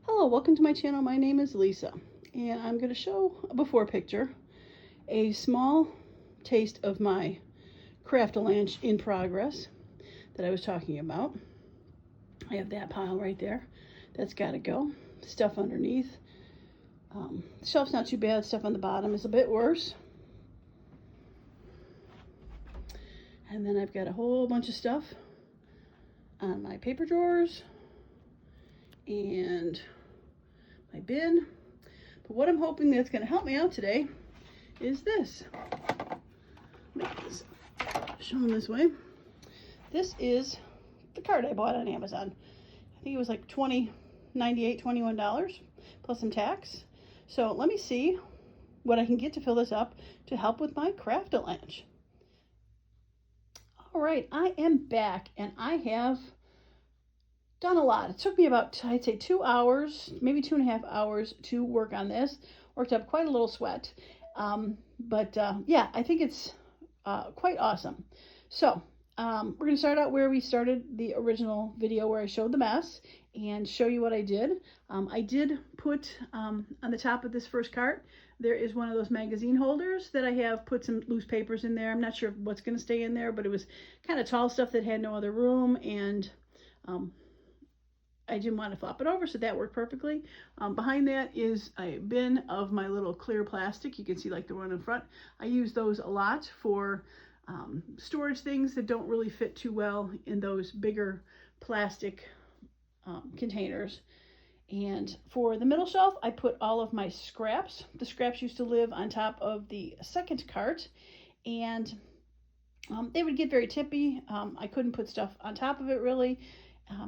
Hello, welcome to my channel. My name is Lisa, and I'm going to show a before picture, a small taste of my Craft-Alanche in progress that I was talking about. I have that pile right there. That's got to go. Stuff underneath. The shelf's not too bad. Stuff on the bottom is a bit worse. And then I've got a whole bunch of stuff on my paper drawers and my bin. But what I'm hoping that's going to help me out today is this. Make this shown this way. This is the card I bought on Amazon. I think it was like $20.98, $21 plus some tax. So let me see what I can get to fill this up to help with my Craft-Alanche. All right, I am back and I have done a lot. It took me about, I'd say 2 hours, maybe 2.5 hours to work on this. Worked up quite a little sweat. Yeah, I think it's quite awesome. So we're going to start out where we started the original video where I showed the mess and show you what I did. I did put on the top of this first cart, there is one of those magazine holders that I have put some loose papers in there. I'm not sure what's going to stay in there, but it was kind of tall stuff that had no other room, and I didn't want to flop it over, so that worked perfectly. Behind that is a bin of my little clear plastic. You can see like the one in front. I use those a lot for storage things that don't really fit too well in those bigger plastic containers. And for the middle shelf, I put all of my scraps. The scraps used to live on top of the second cart, and they would get very tippy. I couldn't put stuff on top of it really.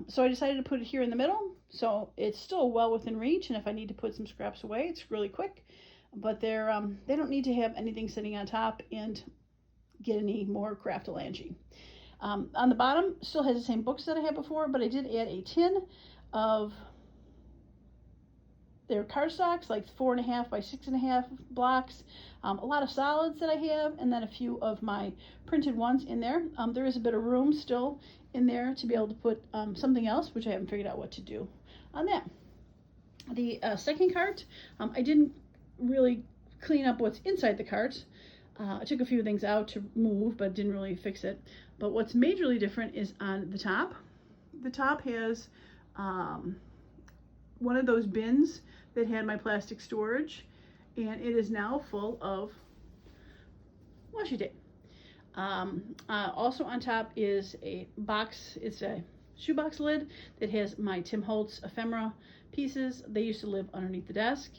So I decided to put it here in the middle, so it's still well within reach, and if I need to put some scraps away, it's really quick. But they don't need to have anything sitting on top and get any more Craft-Alanche. On the bottom, still has the same books that I had before, but I did add a tin of their cardstocks, like 4.5 by 6.5 blocks, a lot of solids that I have, and then a few of my printed ones in there. There is a bit of room still in there to be able to put something else, which I haven't figured out what to do on that. The second cart, I didn't really clean up what's inside the cart. I took a few things out to move, but didn't really fix it. But what's majorly different is on the top. The top has one of those bins that had my plastic storage, and it is now full of washi tape. Also on top is a box. It's a shoebox lid that has my Tim Holtz ephemera pieces. They used to live underneath the desk,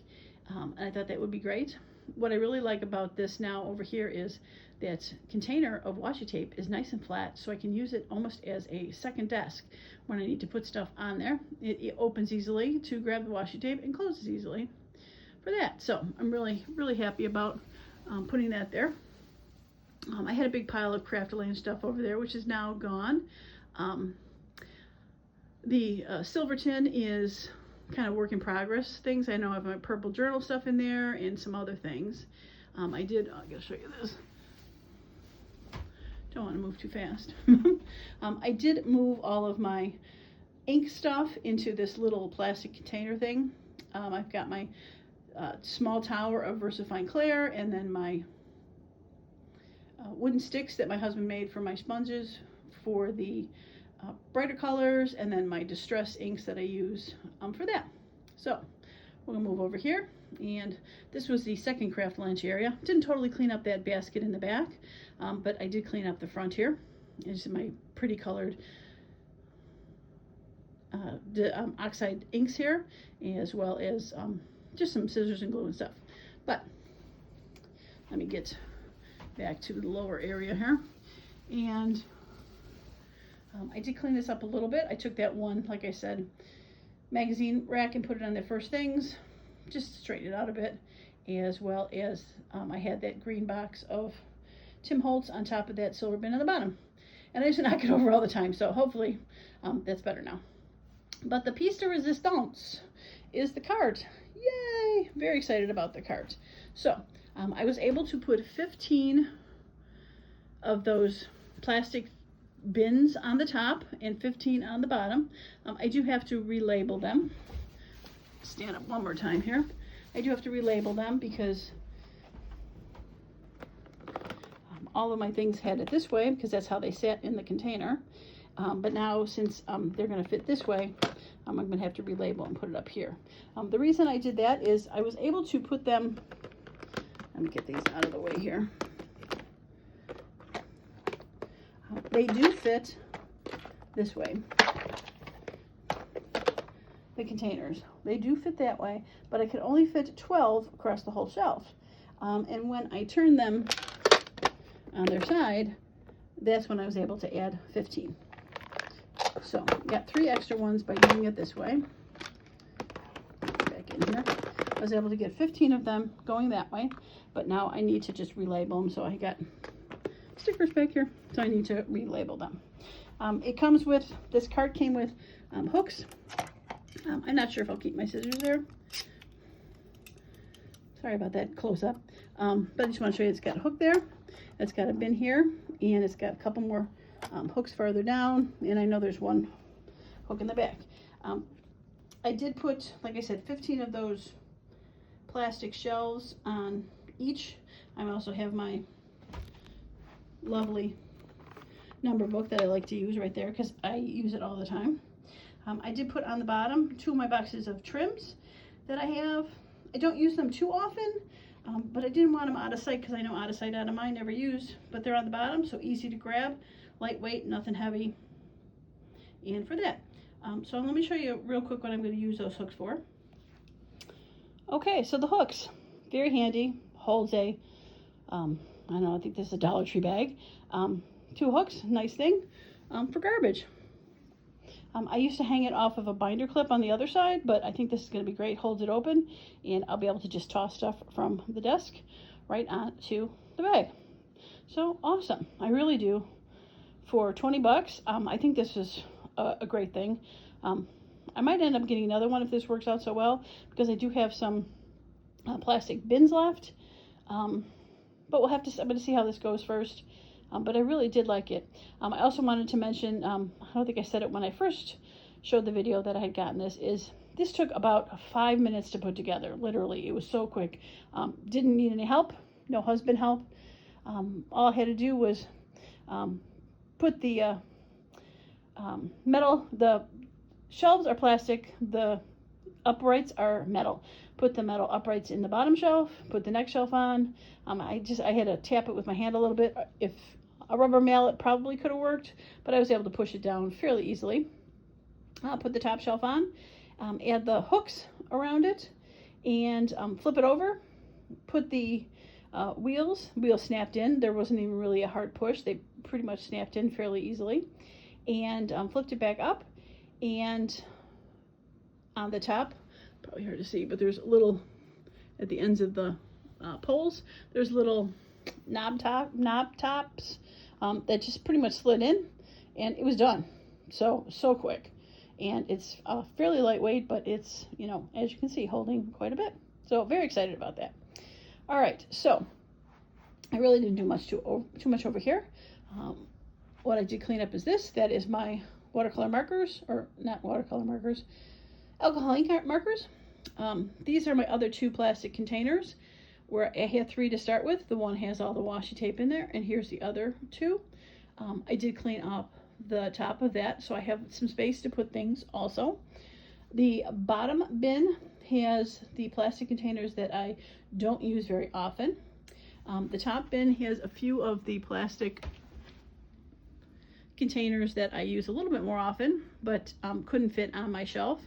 and I thought that would be great. What I really like about this now over here is that container of washi tape is nice and flat, so I can use it almost as a second desk when I need to put stuff on there. It opens easily to grab the washi tape and closes easily for that. So I'm really happy about putting that there. I had a big pile of Craft-Alanche stuff over there, which is now gone. The silver tin is kind of work in progress things. I know I have my purple journal stuff in there and some other things. I'm going to show you this. Don't want to move too fast. I did move all of my ink stuff into this little plastic container thing. I've got my small tower of VersaFine Clair, and then my wooden sticks that my husband made for my sponges for the brighter colors, and then my distress inks that I use for that. So we're gonna move over here, and this was the second Craft-Alanche area. Didn't totally clean up that basket in the back, but I did clean up the front here. It's my pretty colored oxide inks here, as well as just some scissors and glue and stuff. But let me get back to the lower area here, and I did clean this up a little bit. I took that one, like I said, magazine rack and put it on the first things, just straighten it out a bit, as well as I had that green box of Tim Holtz on top of that silver bin on the bottom, and I used to knock it over all the time, so hopefully that's better now. But the piece de resistance is the cart. Yay! Very excited about the cart. So I was able to put 15 of those plastic bins on the top and 15 on the bottom. I do have to relabel them. stand up one more time here. I do have to relabel them because all of my things had it this way because that's how they sat in the container. But now since they're going to fit this way, I'm going to have to relabel and put it up here. The reason I did that is I was able to put them, let me get these out of the way here. They do fit this way. The containers, they do fit that way, but I could only fit 12 across the whole shelf. And when I turned them on their side, that's when I was able to add 15. So got 3 extra ones by doing it this way. Back in here, I was able to get 15 of them going that way, but now I need to just relabel them. So I got stickers back here, so I need to relabel them. It comes with, this cart came with hooks. I'm not sure if I'll keep my scissors there. Sorry about that close up. But I just want to show you it's got a hook there. It's got a bin here, and it's got a couple more hooks farther down, and I know there's one hook in the back. I did put, like I said, 15 of those plastic shelves on each. I also have my lovely number book that I like to use right there because I use it all the time. I did put on the bottom 2 of my boxes of trims that I have. I don't use them too often, but I didn't want them out of sight because I know out of sight, out of mind, never used. But they're on the bottom, so easy to grab, lightweight, nothing heavy. And for that, so let me show you real quick what I'm going to use those hooks for. Okay, so the hooks, very handy, holds a, I don't know, I think this is a Dollar Tree bag. 2 hooks, nice thing, for garbage. I used to hang it off of a binder clip on the other side, but I think this is going to be great. Holds it open, and I'll be able to just toss stuff from the desk right onto the bag. So awesome. I really do. For 20 bucks, I think this is a great thing. I might end up getting another one if this works out so well, because I do have some plastic bins left. But we'll have to, I'm going to see how this goes first. But I really did like it. I also wanted to mention, I don't think I said it when I first showed the video that I had gotten this took about 5 minutes to put together. Literally, it was so quick. Didn't need any help, no husband help. All I had to do was put the metal, the shelves are plastic, the uprights are metal. Put the metal uprights in the bottom shelf, put the next shelf on. I had to tap it with my hand a little bit. If a rubber mallet probably could have worked, but I was able to push it down fairly easily. Put the top shelf on, add the hooks around it, and flip it over. Put the wheels snapped in. There wasn't even really a hard push. They pretty much snapped in fairly easily. And flipped it back up, and on the top, probably hard to see, but there's a little, at the ends of the poles, there's little knob tops that just pretty much slid in, and it was done. So quick. And it's fairly lightweight, but it's, you know, as you can see, holding quite a bit. So very excited about that. All right, so I really didn't do too much over here. What I did clean up is this. That is my watercolor markers, or not watercolor markers, alcohol ink markers. These are my other 2 plastic containers, where I had 3 to start with. The one has all the washi tape in there, and here's the other 2. I did clean up the top of that, so I have some space to put things also. The bottom bin has the plastic containers that I don't use very often. The top bin has a few of the plastic containers that I use a little bit more often, but couldn't fit on my shelf.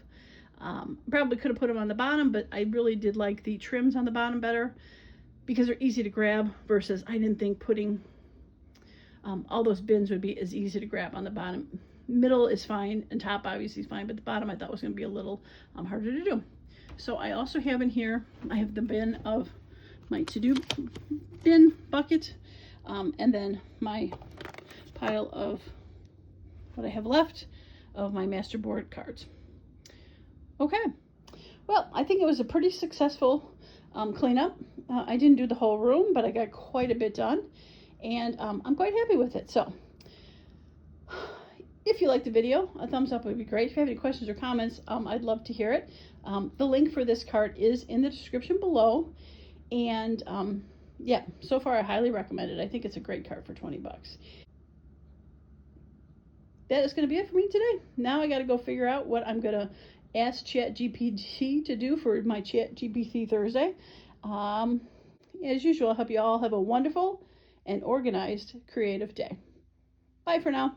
Probably could have put them on the bottom, but I really did like the trims on the bottom better because they're easy to grab, versus I didn't think putting all those bins would be as easy to grab on the bottom. Middle is fine, and top obviously is fine, but the bottom I thought was going to be a little harder to do. So I also have in here, I have the bin of my to-do bin bucket, and then my pile of what I have left of my masterboard cards. Okay, well, I think it was a pretty successful cleanup. I didn't do the whole room, but I got quite a bit done, and I'm quite happy with it. So If you liked the video, a thumbs up would be great. If you have any questions or comments, I'd love to hear it. The link for this cart is in the description below. And yeah, so far I highly recommend it. I think it's a great cart for 20 bucks. That is going to be it for me today. Now I got to go figure out what I'm going to ask ChatGPT to do for my ChatGPT Thursday. As usual, I hope you all have a wonderful and organized creative day. Bye for now.